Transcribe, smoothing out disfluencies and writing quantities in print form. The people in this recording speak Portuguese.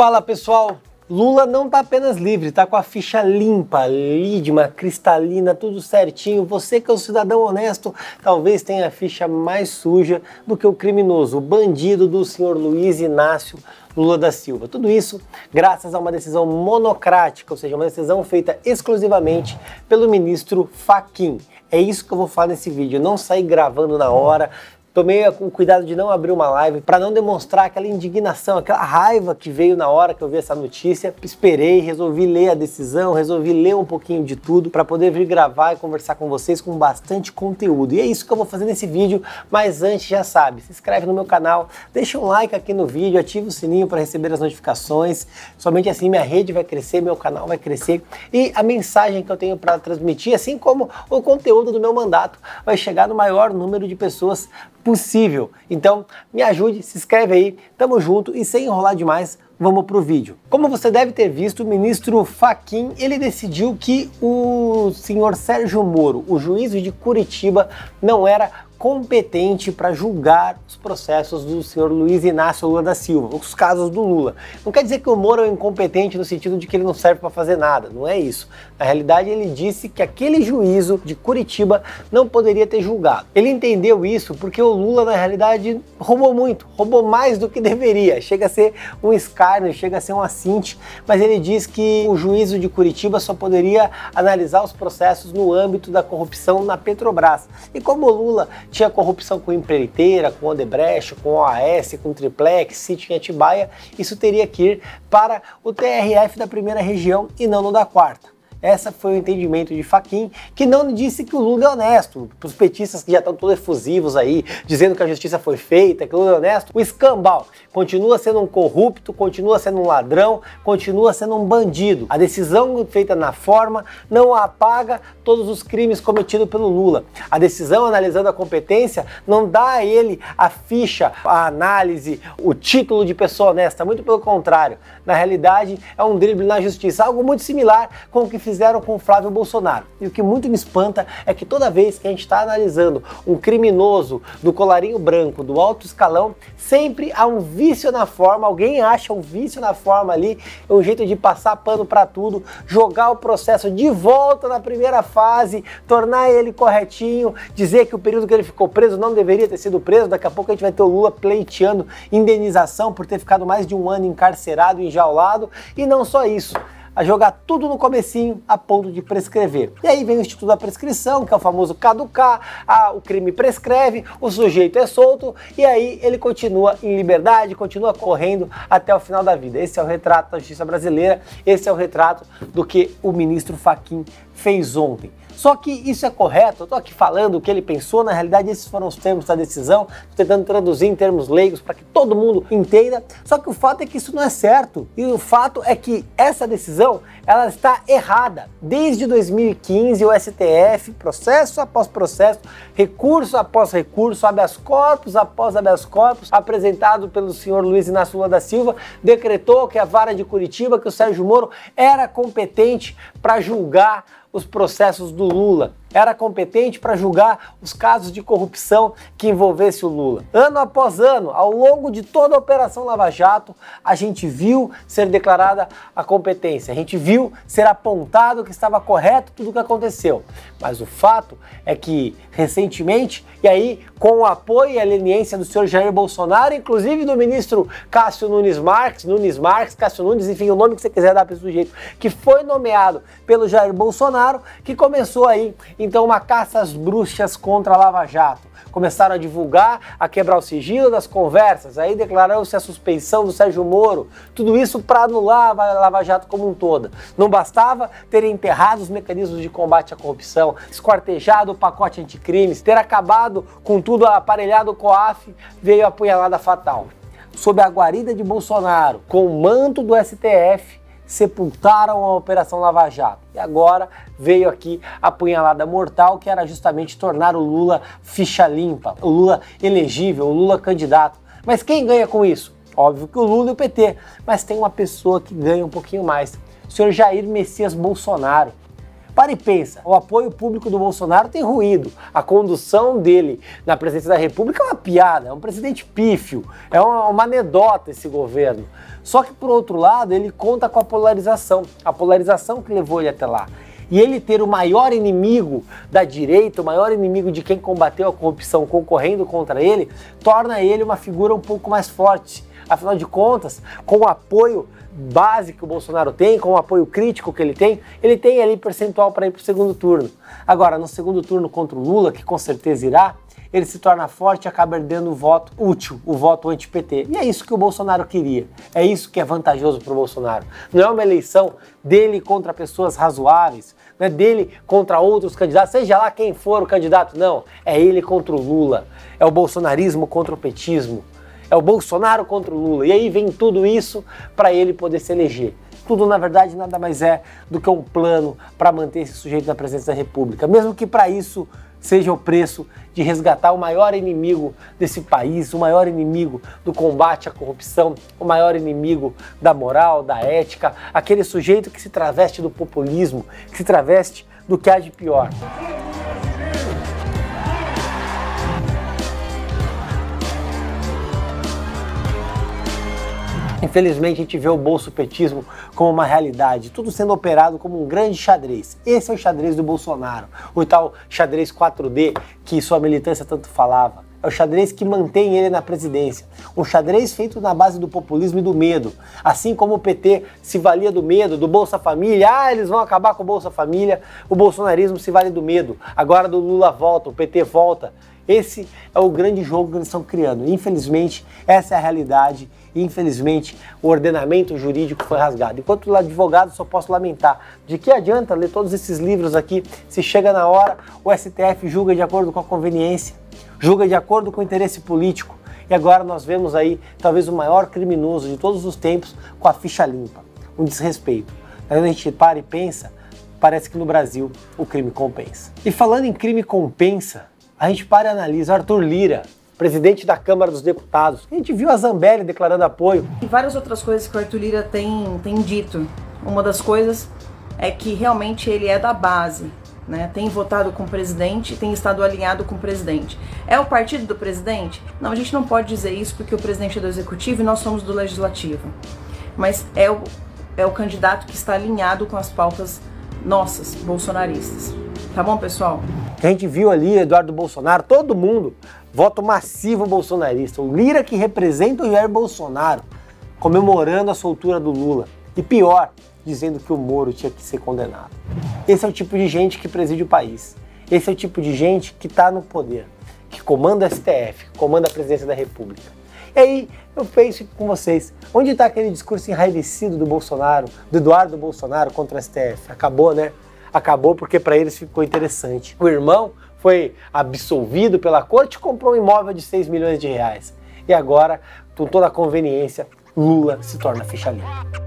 Fala pessoal, Lula não tá apenas livre, tá com a ficha limpa, lídima, cristalina, tudo certinho. Você que é um cidadão honesto, talvez tenha a ficha mais suja do que o criminoso, o bandido do senhor Luiz Inácio Lula da Silva. Tudo isso graças a uma decisão monocrática, ou seja, uma decisão feita exclusivamente pelo ministro Fachin. É isso que eu vou falar nesse vídeo, eu não saí gravando na hora. Tomei o cuidado de não abrir uma live para não demonstrar aquela indignação, aquela raiva que veio na hora que eu vi essa notícia. Esperei, resolvi ler a decisão, resolvi ler um pouquinho de tudo para poder vir gravar e conversar com vocês com bastante conteúdo. E é isso que eu vou fazer nesse vídeo, mas antes já sabe, se inscreve no meu canal, deixa um like aqui no vídeo, ativa o sininho para receber as notificações. Somente assim minha rede vai crescer, meu canal vai crescer e a mensagem que eu tenho para transmitir, assim como o conteúdo do meu mandato, vai chegar no maior número de pessoas possível. Então me ajude, se inscreve aí, tamo junto e sem enrolar demais, vamos pro vídeo. Como você deve ter visto, o ministro Fachin, ele decidiu que o senhor Sérgio Moro, o juiz de Curitiba, não era competente para julgar os processos do senhor Luiz Inácio Lula da Silva, os casos do Lula. Não quer dizer que o Moro é incompetente no sentido de que ele não serve para fazer nada, não é isso. Na realidade, ele disse que aquele juízo de Curitiba não poderia ter julgado. Ele entendeu isso porque o Lula, na realidade, roubou muito, roubou mais do que deveria. Chega a ser um escárnio, chega a ser um assinte, mas ele diz que o juízo de Curitiba só poderia analisar os processos no âmbito da corrupção na Petrobras. E como o Lula tinha corrupção com empreiteira, com Odebrecht, com OAS, com Triplex, sítio em Atibaia, isso teria que ir para o TRF da primeira região e não no da quarta. Esse foi o entendimento de Fachin, que não disse que o Lula é honesto. Para os petistas que já estão todos efusivos aí, dizendo que a justiça foi feita, que o Lula é honesto, o escambau continua sendo um corrupto, continua sendo um ladrão, continua sendo um bandido. A decisão feita na forma não apaga todos os crimes cometidos pelo Lula. A decisão analisando a competência não dá a ele a ficha, a análise, o título de pessoa honesta, muito pelo contrário. Na realidade, é um drible na justiça, algo muito similar com o que fizeram com o Flávio Bolsonaro. E o que muito me espanta é que toda vez que a gente está analisando um criminoso do colarinho branco, do alto escalão, sempre há um vício na forma, alguém acha um vício na forma ali, um jeito de passar pano para tudo, jogar o processo de volta na primeira fase, tornar ele corretinho, dizer que o período que ele ficou preso não deveria ter sido preso. Daqui a pouco a gente vai ter o Lula pleiteando indenização por ter ficado mais de um ano encarcerado, enjaulado, e não só isso, a jogar tudo no comecinho a ponto de prescrever. E aí vem o Instituto da Prescrição, que é o famoso caducar, o crime prescreve, o sujeito é solto e aí ele continua em liberdade, continua correndo até o final da vida. Esse é o retrato da justiça brasileira, esse é o retrato do que o ministro Fachin fez ontem. Só que isso é correto? Eu tô aqui falando o que ele pensou, na realidade esses foram os termos da decisão, tô tentando traduzir em termos leigos para que todo mundo entenda, só que o fato é que isso não é certo, e o fato é que essa decisão, ela está errada. Desde 2015 o STF, processo após processo, recurso após recurso, habeas corpus após habeas corpus, apresentado pelo senhor Luiz Inácio Lula da Silva, decretou que a vara de Curitiba, que o Sérgio Moro era competente para julgar os processos do Lula, era competente para julgar os casos de corrupção que envolvesse o Lula. Ano após ano, ao longo de toda a Operação Lava Jato, a gente viu ser declarada a competência, a gente viu ser apontado que estava correto tudo o que aconteceu. Mas o fato é que, recentemente, e aí com o apoio e a leniência do senhor Jair Bolsonaro, inclusive do ministro Cássio Nunes Marques, Cássio Nunes, enfim, o nome que você quiser dar para esse sujeito, que foi nomeado pelo Jair Bolsonaro, que começou aí então uma caça às bruxas contra a Lava Jato. Começaram a divulgar, a quebrar o sigilo das conversas, aí declarou-se a suspeição do Sérgio Moro, tudo isso para anular a Lava Jato como um todo. Não bastava ter enterrado os mecanismos de combate à corrupção, esquartejado o pacote anticrimes, ter acabado com tudo aparelhado o COAF, veio a punhalada fatal. Sob a guarida de Bolsonaro, com o manto do STF, sepultaram a Operação Lava Jato. E agora veio aqui a punhalada mortal, que era justamente tornar o Lula ficha limpa, o Lula elegível, o Lula candidato. Mas quem ganha com isso? Óbvio que o Lula e o PT, mas tem uma pessoa que ganha um pouquinho mais, o senhor Jair Messias Bolsonaro. Para e pensa, o apoio público do Bolsonaro tem ruído, a condução dele na presidência da República é uma piada, é um presidente pífio, é uma anedota esse governo. Só que, por outro lado, ele conta com a polarização que levou ele até lá. E ele ter o maior inimigo da direita, o maior inimigo de quem combateu a corrupção concorrendo contra ele, torna ele uma figura um pouco mais forte. Afinal de contas, com o apoio base que o Bolsonaro tem, com o apoio crítico que ele tem ali percentual para ir para o segundo turno. Agora, no segundo turno contra o Lula, que com certeza irá, ele se torna forte e acaba perdendo o voto útil, o voto anti-PT. E é isso que o Bolsonaro queria. É isso que é vantajoso para o Bolsonaro. Não é uma eleição dele contra pessoas razoáveis, não é dele contra outros candidatos, seja lá quem for o candidato, não. É ele contra o Lula. É o bolsonarismo contra o petismo. É o Bolsonaro contra o Lula. E aí vem tudo isso para ele poder se eleger. Tudo, na verdade, nada mais é do que um plano para manter esse sujeito na presidência da República. Mesmo que para isso seja o preço de resgatar o maior inimigo desse país, o maior inimigo do combate à corrupção, o maior inimigo da moral, da ética, aquele sujeito que se traveste do populismo, que se traveste do que há de pior. Infelizmente, a gente vê o bolsopetismo como uma realidade, tudo sendo operado como um grande xadrez. Esse é o xadrez do Bolsonaro, o tal xadrez 4D que sua militância tanto falava. É o xadrez que mantém ele na presidência. Um xadrez feito na base do populismo e do medo. Assim como o PT se valia do medo, do Bolsa Família, eles vão acabar com o Bolsa Família, o bolsonarismo se vale do medo. Agora do Lula volta, o PT volta. Esse é o grande jogo que eles estão criando. Infelizmente, essa é a realidade. Infelizmente, o ordenamento jurídico foi rasgado. Enquanto advogado, só posso lamentar. De que adianta ler todos esses livros aqui se chega na hora, o STF julga de acordo com a conveniência, julga de acordo com o interesse político. E agora nós vemos aí, talvez, o maior criminoso de todos os tempos com a ficha limpa. Um desrespeito. Quando a gente para e pensa, parece que no Brasil o crime compensa. E falando em crime compensa, a gente para e analisa Arthur Lira, presidente da Câmara dos Deputados. A gente viu a Zambelli declarando apoio. E várias outras coisas que o Arthur Lira tem dito. Uma das coisas é que realmente ele é da base, né? Tem votado com o presidente, tem estado alinhado com o presidente. É o partido do presidente? Não, a gente não pode dizer isso porque o presidente é do executivo e nós somos do legislativo. Mas é o candidato que está alinhado com as pautas nossas, bolsonaristas. Tá bom, pessoal? A gente viu ali Eduardo Bolsonaro, todo mundo, voto massivo bolsonarista. O Lira que representa o Jair Bolsonaro, comemorando a soltura do Lula. E pior, dizendo que o Moro tinha que ser condenado. Esse é o tipo de gente que preside o país. Esse é o tipo de gente que está no poder, que comanda o STF, que comanda a presidência da República. E aí eu penso com vocês, onde está aquele discurso enraivecido do Bolsonaro, do Eduardo Bolsonaro contra o STF? Acabou, né? Acabou porque para eles ficou interessante. O irmão foi absolvido pela corte e comprou um imóvel de 6 milhões de reais. E agora, com toda a conveniência, Lula se torna ficha limpa.